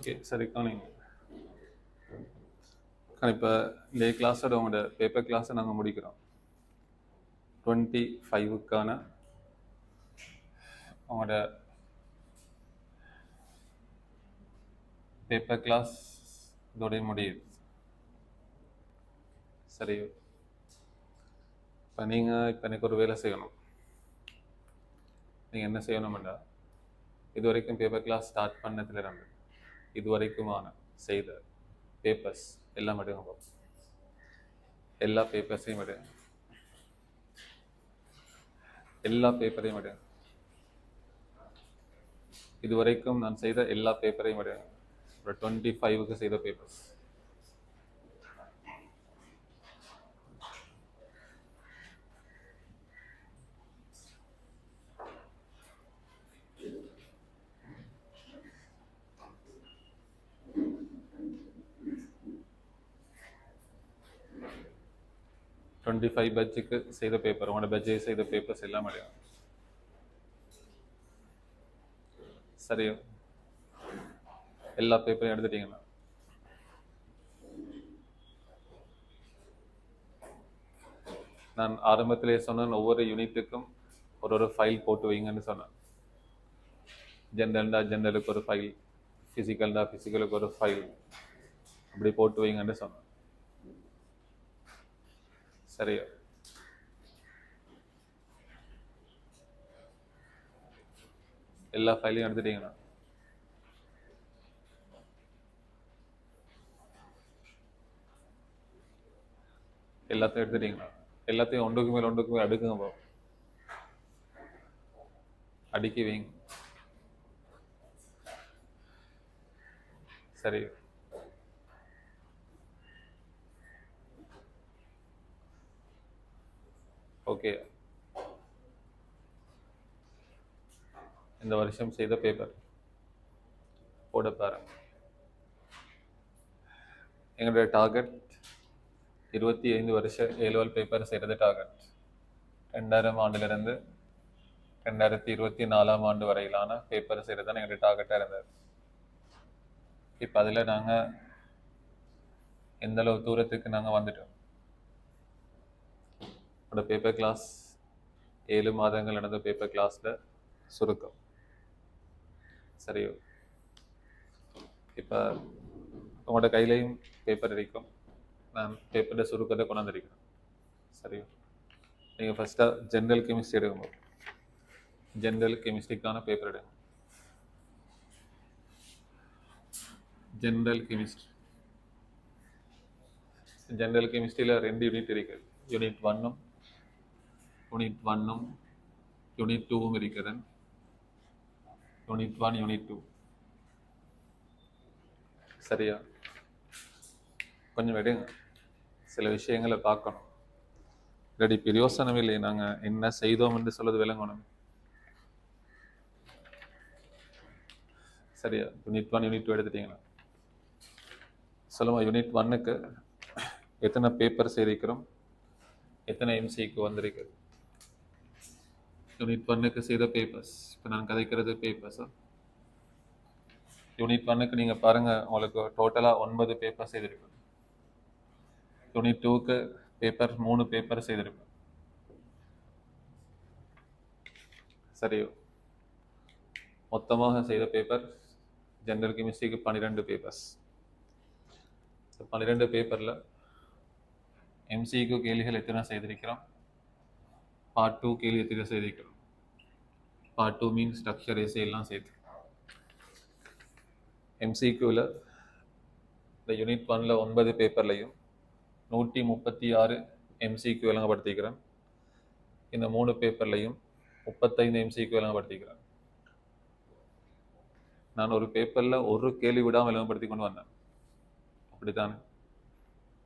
Okay சரி காணிங்க. இப்போ இந்த கிளாஸோட உங்களோட பேப்பர் கிளாஸை நாங்கள் முடிக்கிறோம். 25க்கான உங்களோட பேப்பர் கிளாஸ் இதோடைய முடியுது. சரி, இப்போ நீங்கள் எனக்கு ஒரு வேலை செய்யணும். நீங்கள் என்ன செய்யணும்டா, இது வரைக்கும் பேப்பர் கிளாஸ் ஸ்டார்ட் பண்ணதுலேருந்து இது வரைக்குமான செய்த பேப்பர்ஸ் எல்லாம் எடுங்க. எல்லா பேப்பர்ஸையும் எடுங்க. எல்லா பேப்பரையும் எடுங்க. இது வரைக்கும் நான் செய்த எல்லா பேப்பரையும் எடுங்க. ஒரு 25க்கு செய்த பேப்பர்ஸ். டுவெண்ட்டி பேட்சுக்கு செய்த பேப்பர், உங்களோட பேட்சை செய்த பேப்பர்ஸ் எல்லாம் எடுங்க. சரியோ, எல்லா பேப்பரையும் எடுத்துட்டீங்கன்னா நான் ஆரம்பத்திலே சொன்னேன், ஒவ்வொரு யூனிட்டுக்கும் ஒரு ஃபைல் போட்டு வைங்கன்னு சொன்னேன். ஜென்ரல்டா ஜென்ரலுக்கு ஒரு ஃபைல், ஃபிசிக்கல்டா ஃபிசிக்கலுக்கு ஒரு ஃபைல், அப்படி போட்டு வைங்கன்னு சொன்னேன். சரியா? எல்லா ஃபைலையும் எடுத்துட்டீங்கன்னா எல்லாத்தையும் எடுத்துட்டீங்கன்னா எல்லாத்தையும் ஒன்றுக்கு மேல் அடுக்குங்க, அடுக்கி வைங்க. சரி, ஓகே. இந்த வருஷம் செய்த பேப்பர் போட பாருங்க. எங்களுடைய டார்கெட் 25 வருஷம் ஏழுவல் பேப்பர் செய்கிறது டார்கெட். 2000 ஆண்டிலிருந்து 2024 ஆண்டு வரையிலான பேப்பர் செய்கிறது தான் எங்களுடைய டார்கெட்டாக இருந்தது. இப்போ அதில் நாங்கள் எந்த அளவு தூரத்துக்கு நாங்கள் வந்துட்டோம். என்னோட பேப்பர் கிளாஸ் 7 மாதங்கள் நடந்த பேப்பர் கிளாஸில் சுருக்கம். சரியோ, இப்போ உங்களோட கையிலையும் பேப்பர் இருக்கும். நான் பேப்பரை சுருக்கத்தை கொண்டாந்துருக்கிறேன். சரியோ, நீங்கள் ஃபஸ்ட்டாக ஜென்ரல் கெமிஸ்ட்ரி எடுக்கணும். ஜென்ரல் கெமிஸ்ட்ரிக்கான பேப்பர் எடுங்க. ஜென்ரல் கெமிஸ்ட்ரியில் 2 யூனிட் இருக்குது. யூனிட் 1ம் யூனிட் 2வும் இருக்குது. Unit 1 unit 2. சரியா? கொஞ்சம் எடுங்க, சில விஷயங்களை பார்க்கணும். இல்லாடி பிரயோசனம் இல்லை. நாங்கள் என்ன செய்தோம் என்று சொல்வது விளங்கணும். சரியா? யூனிட் 1 யூனிட் 2 எடுத்துட்டீங்களா? சொல்லுமா, யூனிட் 1க்கு எத்தனை பேப்பர் செய்திருக்கிறோம், எத்தனை எம்சிக்கு வந்திருக்கு? யூனிட் 1க்கு செய்த பேப்பர்ஸ், இப்போ நான் கதைக்கிறது பேப்பர்ஸா? யூனிட் 1க்கு நீங்கள் பாருங்கள், உங்களுக்கு டோட்டலாக 9 பேப்பர் செய்திருக்கும். யூனிட் 2க்கு பேப்பர் 3 பேப்பர் செய்திருக்கும். சரியோ, மொத்தமாக செய்த பேப்பர் ஜெனரல் கெமிஸ்ட்ரிக்கு 12 பேப்பர்ஸ். 12 பேப்பரில் எம்சிக்கு கேள்விகள் எத்தனை செய்திருக்கிறோம்? பார்ட் 2 கேள்வி எத்தனை செய்திருக்கிறோம்? பார்ட் 2 மீன் ஸ்ட்ரக்சர் ஏசி எல்லாம் சேர்த்து. எம்சிக்யூவில் இந்த யூனிட் 1ல் 9 பேப்பர்லையும் 136 எம்சிக்யூ விளங்கப்படுத்திக்கிறேன். இந்த 3 பேப்பர்லையும் 35 எம்சிக்யூ விளங்கப்படுத்திக்கிறேன். நான் ஒரு பேப்பரில் ஒரு கேள்வி விடாமல் விளங்கப்படுத்தி கொண்டு வந்தேன். அப்படித்தானே?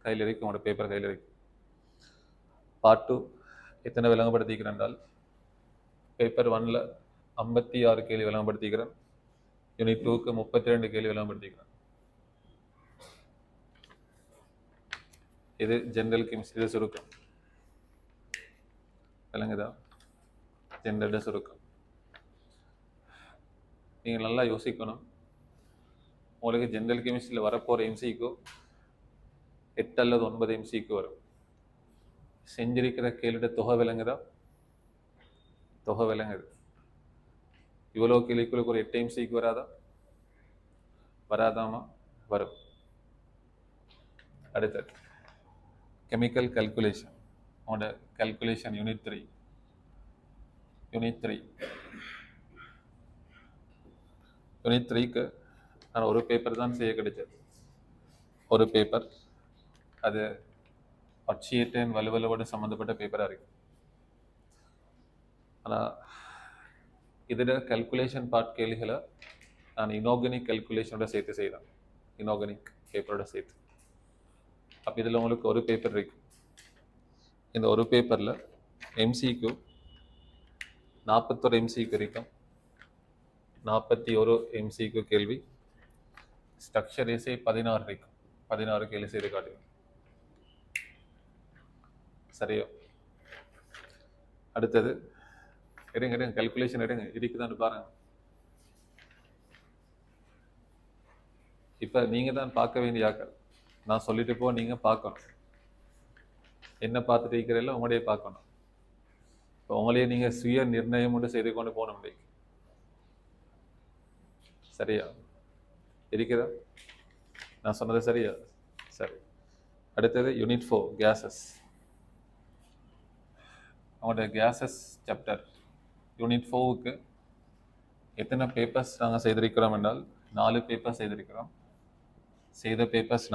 கையில் இருக்கு, உங்களோட பேப்பர் கையில் இருக்கு. பார்ட் 2 எத்தனை விளங்கப்படுத்திக்கிறேன் என்றால், பேப்பர் 1ல் 56 கேள்வி விளங்கப்படுத்திக்கிறேன். யூனிட் 2க்கு 32 கேள்வி விளங்கப்படுத்திக்கிறேன். இது ஜெனரல் கெமிஸ்ட்ரி சுருக்கம். விளங்குதா? ஜெனரல் சுருக்கம். நீங்கள் நல்லா யோசிக்கணும். உங்களுக்கு ஜெனரல் கெமிஸ்ட்ரியில் வரப்போகிற எம்சிக்கு 8 அல்லது 9 எம்சிக்கு வரும். செஞ்சிருக்கிற கேள்வியோட தொகை விளங்குதா? தொகை விளங்குது. இவ்வளோ கேள்விகளுக்கு ஒரு 8 எம்சிக்கு வராதா? வராதாமா? வரும். அடுத்தது கெமிக்கல் கல்குலேஷன். உங்களோட கல்குலேஷன் யூனிட் 3. யூனிட் 3க்கு நான் ஒரு பேப்பர் தான் செய்ய கிடைச்சது. ஒரு பேப்பர், அது அச்சியேட்டன் வலுவலோடு சம்மந்தப்பட்ட பேப்பராக இருக்கு. ஆனால் இதில் கல்குலேஷன் பார்ட் கேள்விகளை நான் இனார்கானிக் கல்குலேஷனோட சேர்த்து செய்தேன். இனார்கானிக் பேப்பரோட சேர்த்து. அப்போ இதில் உங்களுக்கு ஒரு பேப்பர் இருக்கு. இந்த ஒரு பேப்பரில் எம்சிக்கு 41 எம்சிக்கு இருக்கும். 41 எம்சிக்கு கேள்வி. ஸ்ட்ரக்சர் ஏசே 16 இருக்கும். 16 கேள்வி செய்து காட்டுங்க. சரியா? அடுத்தது எடுங்க கல்குலேஷன் எடுங்க. இருக்குதான்னு பாருங்க. இப்போ நீங்கள் தான் பார்க்க வேண்டிய ஆக்கள். நான் சொல்லிட்டு போ, நீங்கள் பார்க்கணும். என்ன பார்த்துட்டு இருக்கிறீங்களோ உங்களையே பார்க்கணும். இப்போ உங்களையே நீங்கள் சுய நிர்ணயம் ஒன்று செய்து கொண்டு போன முடியும். சரியா? இருக்குதா? நான் சொன்னது சரியா? சரி. அடுத்தது யூனிட் 4 கேஸஸ். அவங்களோட கேஸஸ் சாப்டர் யூனிட் 4க்கு எத்தனை பேப்பர்ஸ் நாங்கள் செய்திருக்கிறோம் என்றால் 4 பேப்பர்ஸ் செய்திருக்கிறோம். செய்த பேப்பர்ஸ்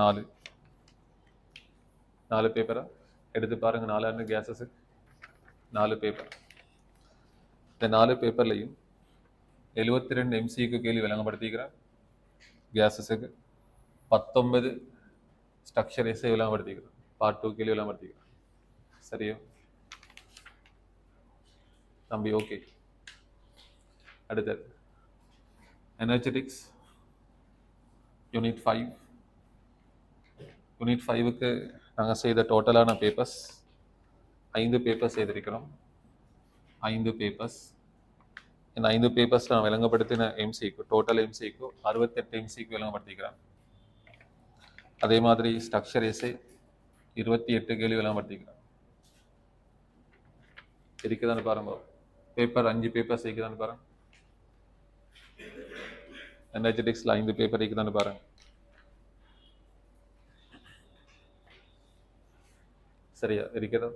4 பேப்பரா எடுத்து பாருங்க. 4 கேஸஸுக்கு 4 பேப்பர். இந்த 4 பேப்பர்லையும் 72 எம்சிக்கு கேள்வி விளங்கப்படுத்திக்கிறேன். கேஸஸுக்கு 19 ஸ்ட்ரக்சர் எஸ்ஸை விளங்கப்படுத்திக்கிறேன். பார்ட் 2 கேள்வி விளங்கப்படுத்திக்கிறேன். சரியா தம்பி? ஓகே. அடுத்தது எனர்ஜெட்டிக்ஸ் யூனிட் 5. யூனிட் 5க்கு நாங்கள் செய்த டோட்டலான பேப்பர்ஸ் 5 பேப்பர்ஸ் செய்திருக்கிறோம். 5 பேப்பர்ஸ். இந்த 5 பேப்பர்ஸ் நான் விளங்கப்படுத்தின எம்சிக்கு டோட்டல் எம்சிக்கு 68 எம்சிக்கு விளங்கப்படுத்திக்கிறேன். அதே மாதிரி ஸ்ட்ரக்சர் எஸ்ஸை 28 கேள்வி விளங்கப்படுத்திக்கிறேன். இருக்குதான்னு பாருங்க. பேப்பர் 5 பேப்பர்ஸ் இருக்குதான்னு பாருங்க. எனர்ஜெட்டிக்ஸில் 5 பேப்பர் இருக்குதான்னு பாருங்க. சரியா? இருக்குதா?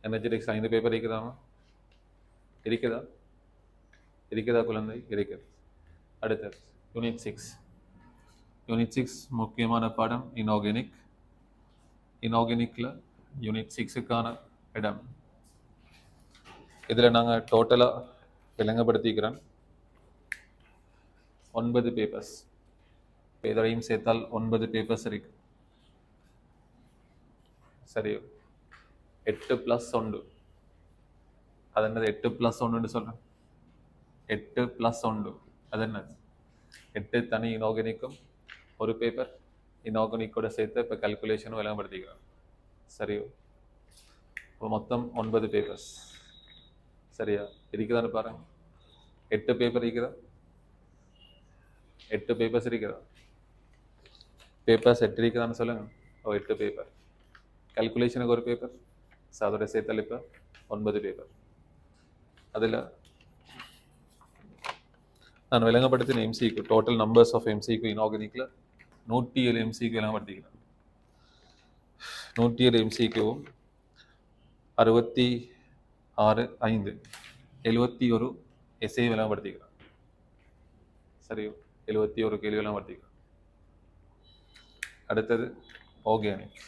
எனர்ஜெட்டிக்ஸ் 5 பேப்பர் இருக்குதாமா? இருக்குதா குழந்தை? இருக்குது. அடுத்தது யூனிட் 6. யூனிட் 6 முக்கியமான பாடம் இனார்கானிக். இனார்கானிக்கில் யூனிட் 6க்கான இடம். இதில் நாங்கள் டோட்டலாக விளங்கப்படுத்திக்கிறோம் 9 பேப்பர்ஸ். இதரையும் சேர்த்தால் 9 பேப்பர்ஸ் இருக்கு. சரி, 8 + 1. அது என்னது? 8 + 1 சொல்கிறேன். 8 + 1 அது என்னது? 8 தனி இனார்கானிக்கும் ஒரு பேப்பர் இனார்கானிக்கோட சேர்த்து இப்போ கல்குலேஷனும் விளங்கப்படுத்திக்கிறோம். சரியோ? இப்போ மொத்தம் 9 பேப்பர்ஸ். சரியா? இருக்குதான்னு பாருங்க. 8 பேப்பர் இருக்குதா? 8 பேப்பர்ஸ் இருக்குதா? பேப்பர்ஸ் 8 இருக்குதான்னு சொல்லுங்க. 8 பேப்பர். கல்குலேஷனுக்கு ஒரு பேப்பர், அதோட சேர்த்தல் இப்போ 9 பேப்பர். அதில் நான் விளங்கப்படுத்தின எம்சிக்கு டோட்டல் நம்பர்ஸ் ஆஃப் எம்சிக்கு இனார்கானிக்கில் 107 எம்சிக்கு விளங்கப்படுத்திக்கிறேன். 107 எம்சிக்கும் 66 71 எஸ்ஐ விளங்கப்படுத்திக்கிறேன். சரியோ? 71 கேள்வி விளங்கப்படுத்திக்கிறேன். அடுத்தது ஆர்கானிக்.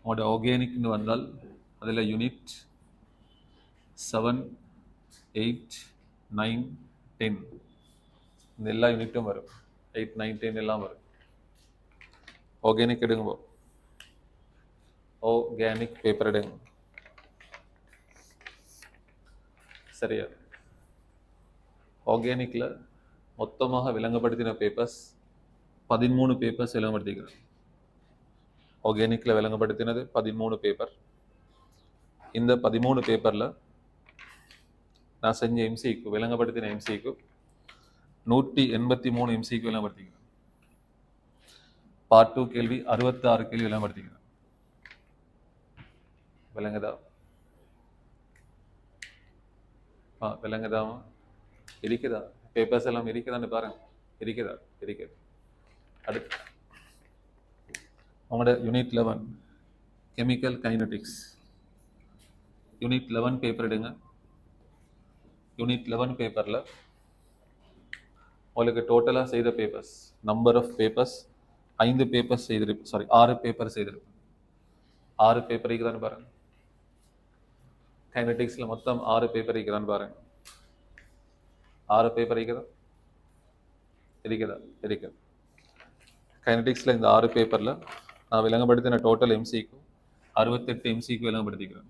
உங்களோட ஆர்கானிக்னு வந்தால் அதில் யூனிட் 7, 8, 9, 10 இந்த எல்லா யூனிட்டும் வரும். 8, 9, 10 எல்லாம் வரும். ஆர்கானிக் எடுங்க. ஆர்கானிக் பேப்பர் எடுங்க. சரியா? ஆர்கானிக்கில் மொத்தமாக விளங்கப்படுத்தின பேப்பர்ஸ் 13 பேப்பர்ஸ் விளங்கப்படுத்திக்கிறேன். ஆர்கானிக்கில் விளங்கப்படுத்தினது 13 பேப்பர். இந்த 13 பேப்பரில் நான் செஞ்ச எம்சிக்கு விளங்கப்படுத்தின எம்சிக்கு 183 MCQ விளங்கப்படுத்திக்கிறேன். பார்ட் 2 கேள்வி 66 கேள்வி விளங்கப்படுத்திக்கிறேன். விளங்குதா? விளங்குதா? இருக்குதா? பேப்பர்ஸ் எல்லாம் இருக்குதான்னு பாருங்க. இருக்குதா? இருக்குது. அடுத்து உங்களோட unit 11 chemical kinetics unit 11 paper எடுங்க. யூனிட் 11 பேப்பரில் உங்களுக்கு டோட்டலாக செய்த papers number of papers 5 papers செய்திருப்பேன். 6 பேப்பர் செய்திருப்பேன். 6 பேப்பர் இருக்குதான்னு பாருங்க. கைனடிக்ஸில் மொத்தம் 6 பேப்பர் இருக்குதான்னு பாருங்க. 6 பேப்பர் இருக்குதா? இருக்குது. கைனடிக்ஸில் இந்த 6 பேப்பரில் நான் விளங்கப்படுத்தின டோட்டல் MCQ 68 MCQ விளங்கப்படுத்திக்கிறேன்.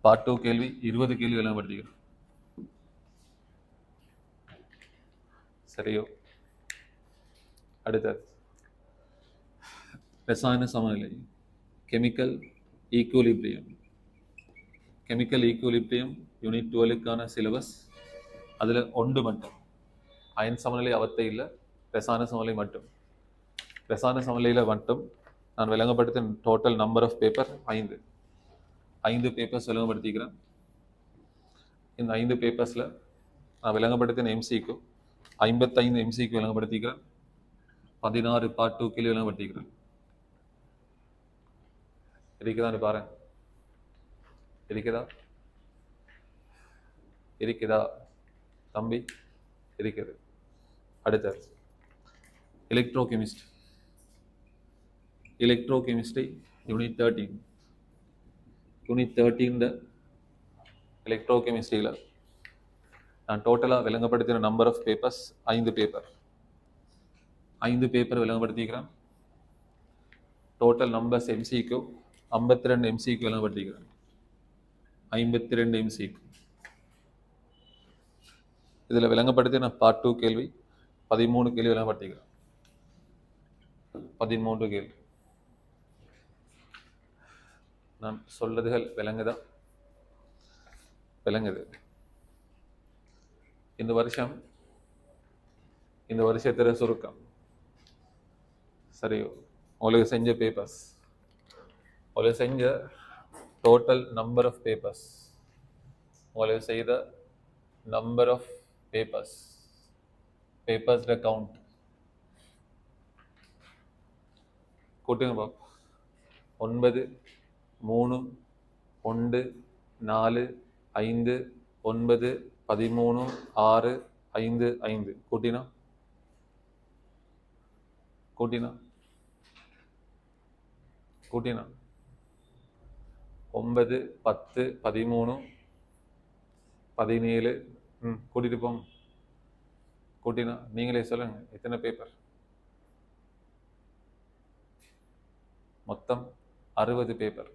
பார்ட் 2 கேள்வி 20 கேள்வி விளங்கப்படுத்திக்கிறேன். சரியோ? அடுத்தது ரசாயன சமநிலை chemical equilibrium. Chemical equilibrium unit 12க்கான சிலபஸ். அதில் ஒன்று மட்டும் அயன் சமநிலை அவத்தை இல்லை, ரசாயன சமநிலை மட்டும். ரசாயன சமநிலையில் மட்டும் நான் விளங்கப்படுத்தின total number of paper 5 papers விளங்கப்படுத்திக்கிறேன். இந்த 5 பேப்பர்ஸில் நான் விளங்கப்படுத்தின MCQ 55 MCQ விளங்கப்படுத்திக்கிறேன். 16 பார்ட் 2 கேள்வி விளங்கப்படுத்திக்கிறேன். இருக்குதான்னு பாருங்க. இருக்குதா தம்பி? இருக்குது. அடுத்தது எலக்ட்ரோகெமிஸ்ட்ரி யூனிட் 13. யூனிட் 13 எலக்ட்ரோகெமிஸ்ட்ரியில் நான் டோட்டலாக விளங்கப்படுத்தின நம்பர் ஆஃப் பேப்பர்ஸ் 5 பேப்பர் விளங்கப்படுத்திக்கிறேன். டோட்டல் நம்பர்ஸ் MCQ 52 MCQ விளங்கப்படுத்திக்கிறேன். 52 MCQ. இதில் விளங்கப்படுத்தின பார்ட் 2 கேள்வி 13 கேள்வி விளங்கப்படுத்திக்கிறேன். 13 கேள்வி. நான் சொல்றதுகள் விளங்குது. இந்த வருஷத்துல சுருக்கம் சரியோ? உங்களுக்கு செஞ்ச பேப்பர்ஸ், உங்களுக்கு செஞ்ச டோட்டல் நம்பர் ஆஃப் பேப்பர்ஸ், உங்களுக்கு செய்த நம்பர் ஆஃப் பேப்பர்ஸ் கவுண்ட் கூட்டுங்க பாப்போம். 9 3 1 4 5 9 13 6 5 5 கூட்டினா 9 10 13 17 கூட்டிட்டு போங்க. கூட்டினா நீங்களே சொல்லுங்க எத்தனை பேப்பர்? மொத்தம் 60 பேப்பர்.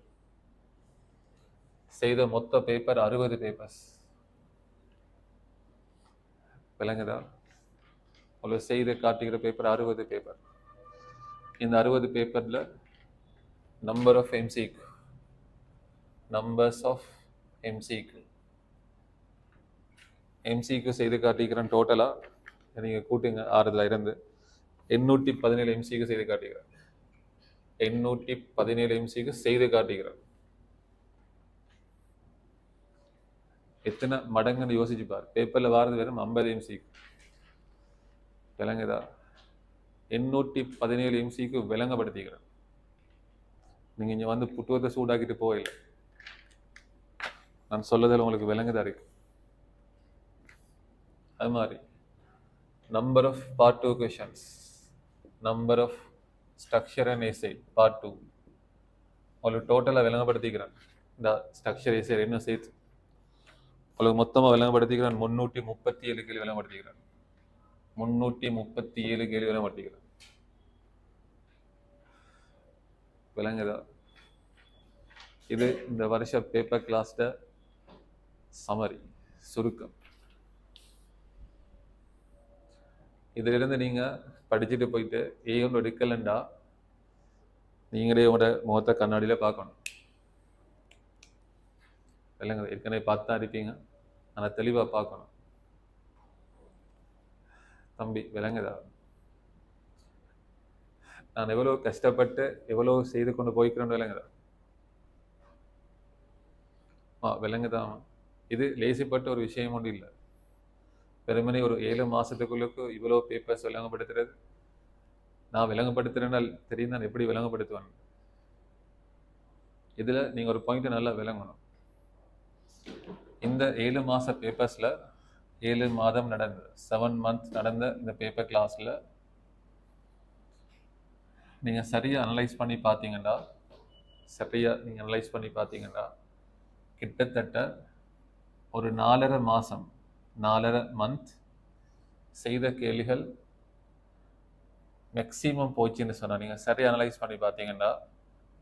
செய்த மொத்த பேப்பர் 60 பேப்பர்ஸ். விளங்குதா? உங்களுக்கு செய்து காட்டுகிற பேப்பர் 60 பேப்பர். இந்த 60 பேப்பர்ல நம்பர் ஆஃப் MCQ, MCQ செய்து காட்டிக்கிறேன். டோட்டலா நீங்க கூட்டுங்க 6ல இருந்து 817 MCQ செய்து காட்டுகிறேன். 817 MCQ செய்து காட்டுகிறேன். எத்தனை மடங்குன்னு யோசிச்சு பாரு. பேப்பர்ல வாரது வெறும் 50 MCQ. விளங்குதா? 817 MCQ விளங்கப்படுத்திக்கிறேன். நீங்க இங்க வந்து புட்டுவத்தை சூடாக்கிட்டு போகல. நான் சொல்லதில் உங்களுக்கு விளங்குதா இருக்கு. அது மாதிரி number of part 2 questions, number of structure and SI part 2 உங்களுக்கு டோட்டலாக விளங்கப்படுத்திக்கிறேன். இந்த ஸ்ட்ரக்சர் எஸ்ஐ இன்னும் சேர்த்து உங்களுக்கு மொத்தமாக விளங்கப்படுத்திக்கிறேன். 337 கேள்வி விளங்கப்படுத்திக்கிறேன். 337 கேள்வி விளங்கப்படுத்திக்கிறேன். விளங்குதா? இது இந்த வருஷ பேப்பர் கிளாஸ்ட சமரி, சுருக்கம். இதுல இருந்து நீங்க படிச்சுட்டு போயிட்டு ஒன்று எடுக்கலண்டா நீங்களே உங்களோட முகத்தை கண்ணாடியில பார்க்கணும். இல்லைங்க, ஏற்கனவே பார்த்தா இருப்பீங்க, ஆனால் தெளிவா பார்க்கணும். தம்பி விளங்குதா? நான் எவ்வளோ கஷ்டப்பட்டு எவ்வளோ செய்து கொண்டு போய்க்கிறேன்னு விளங்குதா? விளங்குதான். இது லேசிப்பட்ட ஒரு விஷயம் ஒன்றும் இல்லை. வெறுமனே ஒரு 7 மாசத்துக்குள்ளுக்கு இவ்வளோ பேப்பர்ஸ் விளங்கப்படுத்துறது. நான் விளங்கப்படுத்துறேன்னா தெரியும் நான் எப்படி விளங்கப்படுத்துவேன். இதுல நீங்க ஒரு பாயிண்ட் நல்லா விளங்கணும். இந்த 7 மாச பேப்பர்ஸ்ல 7 மாதம் நடந்த 7 months நடந்த இந்த பேப்பர் கிளாஸ்ல நீங்க சரியா அனலைஸ் பண்ணி பார்த்தீங்கன்னா கிட்டத்தட்ட ஒரு 4.5 மாசம் 4.5 month செய்த கேள்விகள் மேக்சிமம் போச்சுன்னு சொன்னா நீங்க சரியா அனலைஸ் பண்ணி பார்த்தீங்கன்னா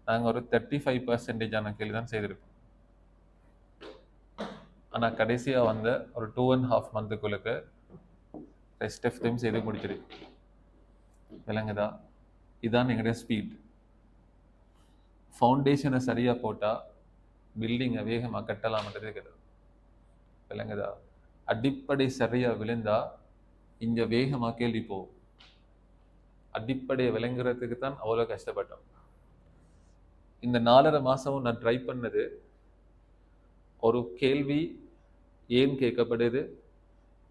நாங்கள் ஒரு 35% கேள்வி தான் செய்திருப்போம். ஆனால் கடைசியாக வந்த ஒரு 2.5 monthக்குள்ளுக்கு ரெஸ்ட் ஆஃப் டைம் செய்து முடிச்சிருக்கு. விளங்குதா? இதுதான் எங்களுடைய ஸ்பீட். ஃபவுண்டேஷனை சரியாக போட்டால் பில்டிங்கை வேகமாக கட்டலாம்ன்றது கிடையாது. விளங்குதா? அடிப்படை சரியாக விழுந்தா இங்கே வேகமாக கேள்வி போகும். அடிப்படையை விளங்குறதுக்கு தான் அவ்வளோ கஷ்டப்பட்டோம். இந்த 4.5 மாசமும் நான் ட்ரை பண்ணது ஒரு கேள்வி ஏன் கேட்கப்படுது,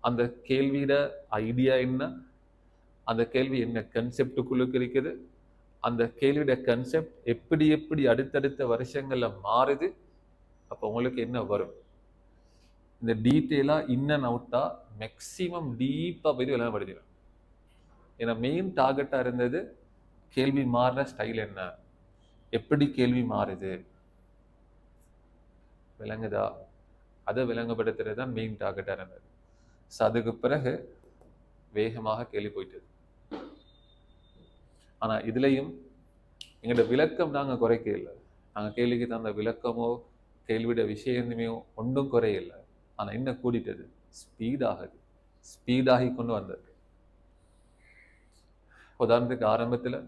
அந்த கேள்வியோட ஐடியா என்ன, அந்த கேள்வி என்ன கன்செப்டுக்குள்ளுக்கு இருக்குது, அந்த கேள்வியோட கன்செப்ட் எப்படி எப்படி அடுத்தடுத்த வருஷங்கள்ல மாறுது, அப்போ உங்களுக்கு என்ன வரும், இந்த டீட்டெயிலா இன் அண்ட் அவுட்டா மேக்சிமம் டீப்பா போய் விளங்கப்படுத்திடும். ஏன்னா மெயின் டார்கெட்டா இருந்தது கேள்வி மாறுற ஸ்டைல் என்ன, எப்படி கேள்வி மாறுது. விளங்குதா? அதை விளங்கப்படுத்துறது தான் மெயின் டார்கெட்டாக இருந்தது. ஸோ அதுக்கு பிறகு வேகமாக கேள்வி போயிட்டது. ஆனால் இதுலேயும் எங்களோட விளக்கம் நாங்கள் குறைக்க இல்லை. நாங்கள் கேள்விக்கு தந்த விளக்கமோ கேள்வியோட விஷயமே ஒன்றும் குறையில்லை. ஆனால் என்ன கூடிட்டது, ஸ்பீடாகி கொண்டு வந்தது. உதாரணத்துக்கு ஆரம்பத்தில்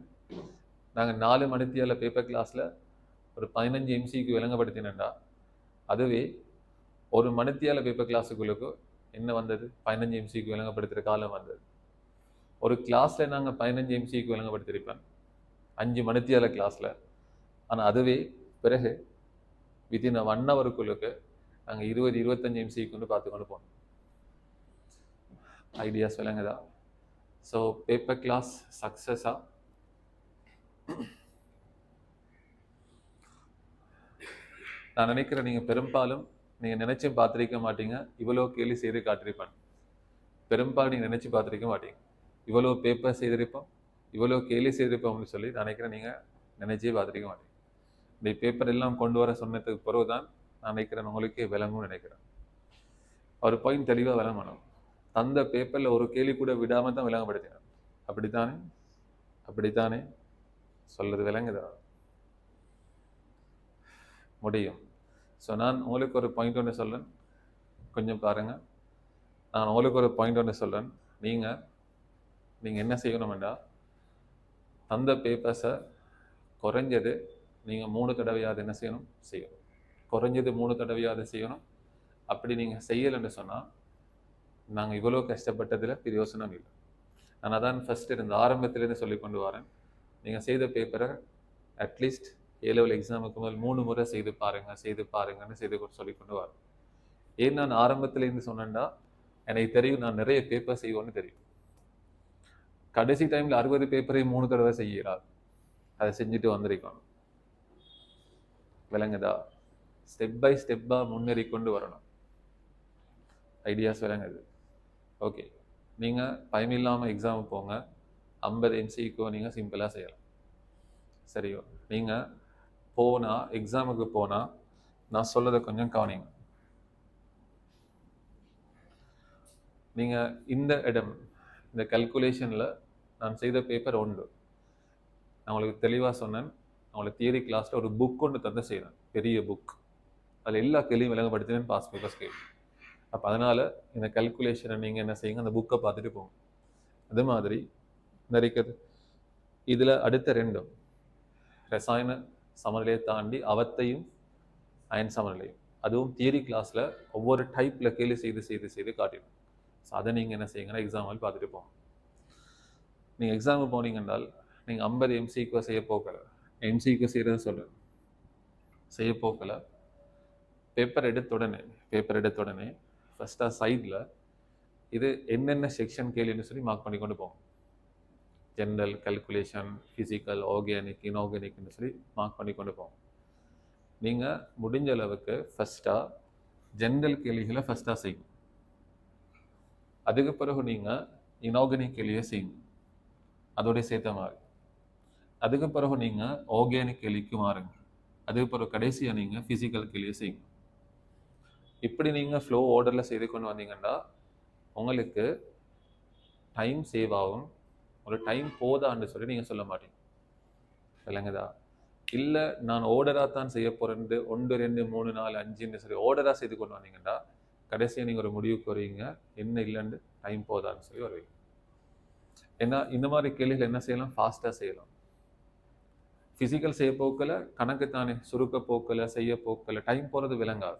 நாங்கள் 4 மணித்தியால பேப்பர் கிளாஸில் ஒரு 15 MCக்கு விளங்கப்படுத்தினேன்டா, அதுவே ஒரு மணித்தியால பேப்பர் கிளாஸுக்குள்ளுக்கு என்ன வந்தது, 15 MCக்கு விளங்கப்படுத்துகிற காலம் வந்தது. ஒரு கிளாஸில் நாங்கள் 15 MCக்கு விளங்கப்படுத்தியிருப்பேன் 5 மணித்தியால கிளாஸில். ஆனால் அதுவே பிறகு வித்தின் 1 ஹவருக்குள்ளுக்கு நாங்கள் 20-25 MCக்கு பார்த்து கொண்டு போனோம். ஐடியாஸ் விளங்குதா? ஸோ பேப்பர் கிளாஸ் சக்ஸஸாக நான் நினைக்கிறேன். நீங்கள் பெரும்பாலும் நீங்கள் நினைச்சு பார்த்துருக்க மாட்டீங்க இவ்வளோ கேள்வி செய்து காட்டிருப்பேன். பெரும்பாலும் நீங்கள் நினைச்சு பார்த்துருக்க மாட்டீங்க இவ்வளோ பேப்பர் செய்திருப்போம், இவ்வளோ கேள்வி செய்திருப்போம்னு சொல்லி நினைக்கிறேன். நீங்கள் நினைச்சே பார்த்துருக்க மாட்டீங்க. இந்த பேப்பர் எல்லாம் கொண்டு வர சொன்னதுக்கு பிறகு தான் நான் நினைக்கிறேன் உங்களுக்கே விளங்கும்னு நினைக்கிறேன். ஒரு பாயிண்ட் தெளிவாக விளங்கணும். அந்த பேப்பரில் ஒரு கேள்வி கூட விடாமல் தான் விளங்கப்படுத்தினேன். அப்படித்தானே சொல்றது விளங்குதா? முடியும். ஸோ நான் உங்களுக்கு ஒரு பாயிண்ட் ஒன்று சொல்றேன், கொஞ்சம் பாருங்க. நான் உங்களுக்கு ஒரு பாயிண்ட் ஒன்று சொல்றேன். நீங்கள் என்ன செய்யணும்டா, அந்த பேப்பர்ஸை குறைஞ்சது நீங்கள் 3 தடவையாவது என்ன செய்யணும், குறைஞ்சது 3 தடவையாவது செய்யணும். அப்படி நீங்கள் செய்யலைன்னு சொன்னால் நாங்கள் இவ்வளோ கஷ்டப்பட்டதில் பிரயோசனம் இல்லை. நான் அதான் ஃபர்ஸ்ட் இருந்த ஆரம்பத்திலேருந்து சொல்லி கொண்டு வரேன். நீங்கள் செய்த பேப்பரை அட்லீஸ்ட் A-level எக்ஸாமுக்கு முதல் 3 முறை செய்து பாருங்கன்னு சொல்லி கொண்டு வரேன். ஏன் நான் ஆரம்பத்திலேருந்து சொன்னேன்டா, எனக்கு தெரியும் நான் நிறைய பேப்பர் செய்வோன்னு தெரியும். கடைசி டைமில் 60 பேப்பரையும் 3 தடவை செய்யறாரு. அதை செஞ்சுட்டு வந்திருக்கணும். விளங்குதா? ஸ்டெப் பை ஸ்டெப்பாக முன்னேறி கொண்டு வரணும். ஐடியாஸ் விளங்குது? ஓகே, நீங்கள் பயம் இல்லாமல் எக்ஸாமுக்கு போங்க. 50 MCக்கோ நீங்கள் சிம்பிளாக செய்யலாம். சரியோ? நீங்கள் எக்ஸாமுக்கு போனால் நான் சொல்லதை கொஞ்சம் கவனிங்க. நீங்கள் இந்த கல்குலேஷனில் நான் செய்த பேப்பர் உண்டு. நான் உங்களுக்கு தெளிவாக சொன்னேன். அவங்களுக்கு தியரி கிளாஸில் ஒரு புக் ஒன்று தந்து செய்கிறேன், பெரிய புக். அதில் எல்லா கேள்வியும் விளங்கப்படுத்தினேன், பாஸ் பேப்பர்ஸ் கேள்வி. அப்போ அதனால் இந்த கல்குலேஷனை நீங்கள் என்ன செய்யுங்க, அந்த புக்கை பார்த்துட்டு போங்க. அது மாதிரி நிறைக்கிறது இதில் அடுத்த 2 ரசாயன சமநிலையை தாண்டி அவத்தையும் அயன் சமநிலையும், அதுவும் தியரி கிளாஸில் ஒவ்வொரு டைப்பில் கேள்வி செய்து காட்டிடும். ஸோ அதை நீங்கள் என்ன செய்யுங்கன்னா எக்ஸாம்பிள் பார்த்துட்டு போங்க. நீங்கள் எக்ஸாமுக்கு போனீங்க என்றால் நீங்கள் 50 எம்சிக்கு செய்ய போக்கல, எம்சிக்கு செய்கிறத சொல்கிறேன், செய்ய போக்கல. பேப்பர் எடுத்த உடனே ஃபஸ்ட்டாக சைடில் இது என்னென்ன செக்ஷன் கேள்வின்னு சொல்லி மார்க் பண்ணி கொண்டு போகும். ஜென்ரல், கல்குலேஷன், ஃபிசிக்கல், ஆர்கானிக், இன்ஆர்கானிக்னு சொல்லி மார்க் பண்ணி கொண்டு போகும். நீங்கள் முடிஞ்ச அளவுக்கு ஃபஸ்ட்டாக ஜென்ரல் கேள்விகளை ஃபஸ்ட்டாக செய்யும். அதுக்கு பிறகு நீங்கள் இன்ஆர்கானிக் கேள்வியை செய்யும், அதோடைய சேர்த்த மாதிரி. அதுக்கு பிறகு நீங்கள் ஆர்கானிக் கேள்விக்கு மாறுங்க. அதுக்கு பிறகு கடைசியாக நீங்கள் ஃபிசிக்கல் கேள்வியை செய்யுங்க. இப்படி நீங்கள் ஃப்ளோ ஆர்டரில் செய்து கொண்டு வந்தீங்கன்னா உங்களுக்கு டைம் சேவ் ஆகும். ஒரு டைம் போதான்னு சொல்லி நீங்கள் சொல்ல மாட்டீங்க, விளங்குதா? இல்லை நான் ஆர்டராக தான் செய்ய போகிறேன் 1 2 3 4 5ன்னு சொல்லி ஆர்டராக செய்து கொண்டு வந்தீங்கன்னா கடைசியாக நீங்கள் ஒரு முடிவுக்கு வருவீங்க, என்ன இல்லைன்னு டைம் போதான்னு சொல்லி வருவீங்க. ஏன்னா இந்த மாதிரி கேள்விகள் என்ன செய்யலாம், ஃபாஸ்ட்டாக செய்யலாம். ஃபிசிக்கல் செய்ய போக்கில் கணக்கு தானே, சுருக்க போக்கில் செய்ய போக்கில் டைம் போகிறது விளங்காது.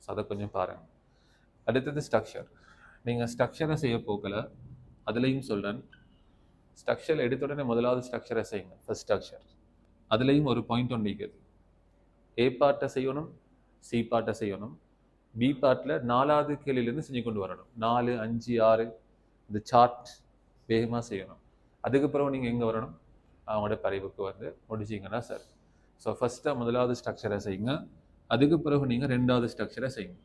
ஸோ அதை கொஞ்சம் பாருங்கள். அடுத்தது ஸ்ட்ரக்சர். நீங்கள் ஸ்ட்ரக்சரை செய்ய போக்கில் அதுலேயும் சொல்கிறேன், ஸ்ட்ரக்சர் எடுத்த உடனே முதலாவது ஸ்ட்ரக்சரை செய்யுங்க, ஃபர்ஸ்ட் ஸ்ட்ரக்சர். அதுலேயும் ஒரு பாயிண்ட் ஒன்று இருக்குது. ஏ பார்ட்டை செய்யணும், சி பார்ட்டை செய்யணும், பி பார்ட்டில் 4வது கேள்வியிலேருந்து செஞ்சு கொண்டு வரணும். 4 5 6 இந்த சார்ட் வேகமாக செய்யணும். அதுக்கு பிறகு நீங்கள் எங்கே வரணும், அவங்களோட பறிவுக்கு வந்து முடிச்சிங்கன்னா சார். ஸோ ஃபஸ்ட்டாக முதலாவது ஸ்ட்ரக்சரை செய்யுங்க, அதுக்கு பிறகு நீங்கள் 2வது ஸ்ட்ரக்சரை செய்யுங்க.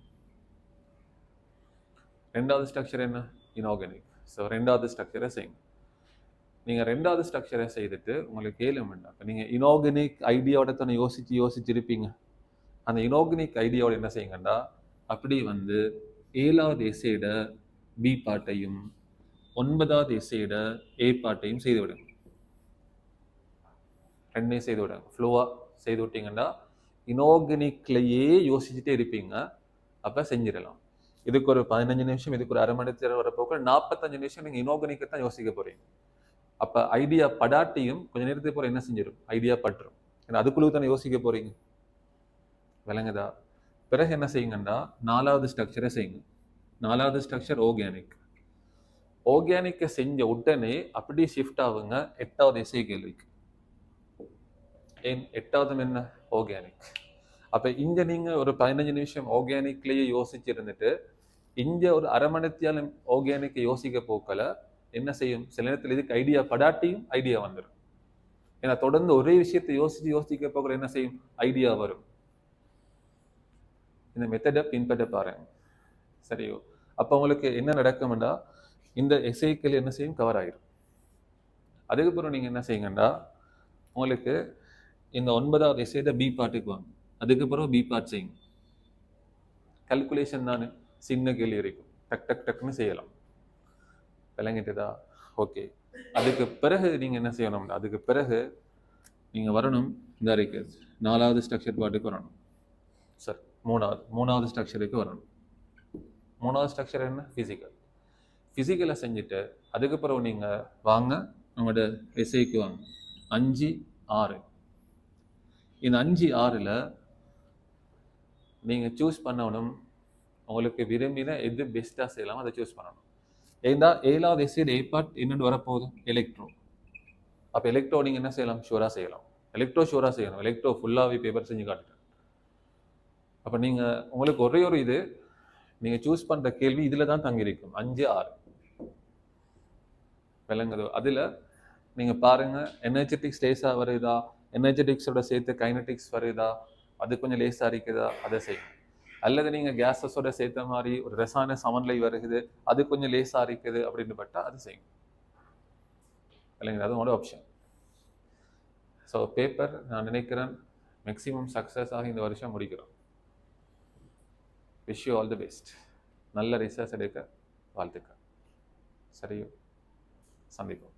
2வது ஸ்ட்ரக்சர் என்ன, இன்ஆர்கானிக். ஸோ 2வது ஸ்ட்ரக்சரை செய்யுங்க. நீங்கள் 2வது ஸ்ட்ரக்சரை செய்துட்டு உங்களுக்கு கேள்வி வேண்டாம். இப்போ நீங்கள் இன்ஆர்கானிக் ஐடியாவோட தானே யோசிச்சிருப்பீங்க. அந்த இன்ஆர்கானிக் ஐடியாவோட என்ன செய்யுங்கண்டா, அப்படி வந்து 7வது எஸ்ஸேட பி பார்ட்டையும் 9வது எஸ்ஸேட ஏ பார்ட்டையும் செய்து விடுங்க. 2 செய்து விடுங்க. ஃப்ளோவாக செய்து விட்டீங்கன்னா இன்ஆர்கானிக்லேயே யோசிச்சுட்டே இருப்பீங்க, அப்போ செஞ்சிடலாம். இதுக்கு ஒரு 15 நிமிஷம், இதுக்கு ஒரு அரை மணி நேரம் வரப்போக்க 45 நிமிஷம் நீங்கள் இன்ஆர்கானிக்கை தான் யோசிக்க போகிறீங்க. அப்போ ஐடியா படாட்டியும் கொஞ்சம் நேரத்துக்கு போகிற என்ன செஞ்சிடும், ஐடியா பட்டுரும். ஏன்னா அதுக்குள்ளே தானே யோசிக்க போகிறீங்க, விளங்குதா? பிறகு என்ன செய்யுங்கன்னா 4வது ஸ்ட்ரக்சரை செய்யுங்க. 4வது ஸ்ட்ரக்சர் ஆர்கானிக். ஆர்கானிக்கை செஞ்ச உடனே அப்படியே ஷிஃப்ட் ஆகுங்க 8வது எஸ்ஐ கேள்விக்கு. ஏன் 8வது என்ன, ஆர்கானிக். அப்போ இங்கே நீங்கள் ஒரு 15 நிமிஷம் ஆர்கானிக்லேயே யோசிச்சு இருந்துட்டு இங்கே ஒரு அரை மணி நேரம் ஆர்கானிக்கை யோசிக்க போக்கல என்ன செய்யும், சில நேரத்தில் இதுக்கு ஐடியா படாட்டியும் ஐடியா வந்துடும். ஏன்னா தொடர்ந்து ஒரே விஷயத்தை யோசிக்க போக்கல என்ன செய்யும், ஐடியா வரும். இந்த மெத்தடை பின்பற்ற பாருங்க, சரியோ? அப்போ உங்களுக்கு என்ன நடக்கும்டா, இந்த எஸ்ஐக்கள் என்ன செய்யும், கவர் ஆகிடும். அதுக்கப்புறம் நீங்கள் என்ன செய்யுங்கண்டா, உங்களுக்கு இந்த 9வது எஸ்ஐட பி பார்ட்டுக்கு வாங்க. அதுக்கப்புறம் பி பார்ட் செய்யுங்க. கல்குலேஷன் தானே, சின்ன கேள்வி வரைக்கும் டக் டக் டக்குன்னு செய்யலாம், விளங்கிட்டுதா? ஓகே. அதுக்கு பிறகு நீங்கள் என்ன செய்யணும்னா, அதுக்கு பிறகு நீங்கள் வரணும், இந்த இருக்கு 4வது ஸ்ட்ரக்சர் பார்ட்டுக்கு வரணும். சார் 3வது ஸ்ட்ரக்சருக்கு வரணும். 3வது ஸ்ட்ரக்சர் என்ன, ஃபிசிக்கல். ஃபிசிக்கலை செஞ்சுட்டு அதுக்கப்புறம் நீங்கள் வாங்க உங்களோட எஸ்ஐக்கு வாங்க. 5 6 இந்த 5 6ல் நீங்கள் சூஸ் பண்ணணும், உங்களுக்கு விரும்பின எது பெஸ்ட்டாக செய்யலாமோ அதை சூஸ் பண்ணணும். ஏன்னா 7வது எஸ்ஐட ஏ பார்ட் என்னென்னு வரப்போகுது, எலக்ட்ரோ. அப்போ எலக்ட்ரோ நீங்கள் என்ன செய்யலாம், ஷூராக செய்யலாம். எலக்ட்ரோ ஷூராக செய்யணும். எலக்ட்ரோ ஃபுல்லாகவே பேப்பர் செஞ்சு காட்டுறேன். அப்போ நீங்கள் உங்களுக்கு ஒரே ஒரு இது நீங்கள் சூஸ் பண்ணுற கேள்வி இதில் தான் தங்கியிருக்கும், 5 6 விளங்குதோ? அதில் நீங்கள் பாருங்கள், எனர்ஜெட்டிக்ஸ் லேஸாக வருதா, எனர்ஜெட்டிக்ஸோட சேர்த்து கைனட்டிக்ஸ் வருதா, அது கொஞ்சம் லேஸாக இருக்குதா, அதை செய்யும். அல்லது நீங்கள் கேஸஸோட சேர்த்த மாதிரி ஒரு ரசாயன சமநிலை வருகுது, அது கொஞ்சம் லேஸாக இருக்குது அப்படின்னு பட்டால் அது செய்யும், இல்லைங்களா? அது உங்களோட ஆப்ஷன். ஸோ பேப்பர் நான் நினைக்கிறேன் மேக்ஸிமம் சக்ஸஸாக இந்த வருஷம் முடிக்கிறோம். Wish you all the best. நல்ல ரிசர்ச் எடுக்க வாழ்த்துக்கள். சரியோ? சந்திப்போம்.